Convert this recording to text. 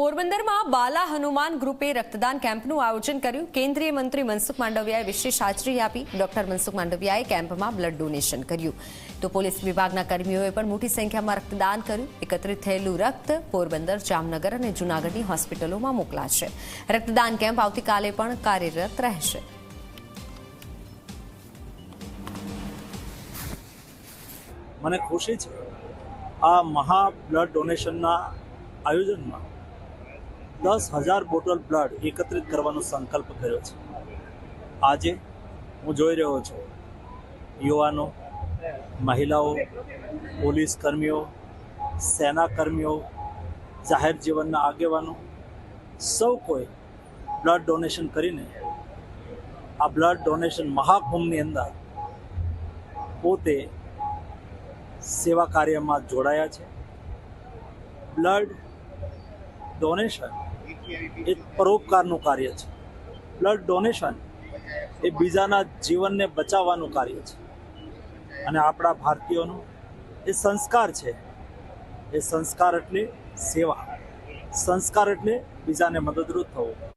પોરબંદરમાં બાલા હનુમાન ગ્રુપે રક્તદાન કેમ્પનું આયોજન કર્યું। કેન્દ્રીય મંત્રી મનસુખ માંડવિયાએ વિશેષ હાજરી આપી। ડોક્ટર મનસુખ માંડવિયાએ કેમ્પમાં બ્લડ ડોનેશન કર્યું તો પોલીસ વિભાગના કર્મીઓએ પણ મોટી સંખ્યામાં રક્તદાન કર્યું। એકત્રિત થયેલું રક્ત પોરબંદર, જામનગર અને જૂનાગઢની હોસ્પિટલોમાં મોકલાશે। રક્તદાન કેમ્પ આવતીકાલે પણ કાર્યરત રહેશે। મને ખુશી છે આ મહા બ્લડ ડોનેશનના આયોજનમાં 10,000 બોટલ બ્લડ એકત્રિત કરવાનો સંકલ્પ કર્યો છે। આજે હું જોઈ રહ્યો છું યુવાનો, મહિલાઓ, પોલીસ કર્મીઓ, સેના કર્મીઓ, જાહેર જીવનના આગેવાનો સૌ કોઈ બ્લડ ડોનેશન કરીને આ બ્લડ ડોનેશન મહાકુંભની અંદર પોતે સેવા કાર્યમાં જોડાયા છે। બ્લડ ડોનેશન એક પરોપકારનું કાર્ય છે। બ્લડ ડોનેશન એ બીજાના જીવનને બચાવવાનું કાર્ય છે અને આપણા ભારતીયોનો એ સંસ્કાર છે। એ સંસ્કાર એટલે સેવા, સંસ્કાર એટલે બીજાને મદદરૂપ થવું।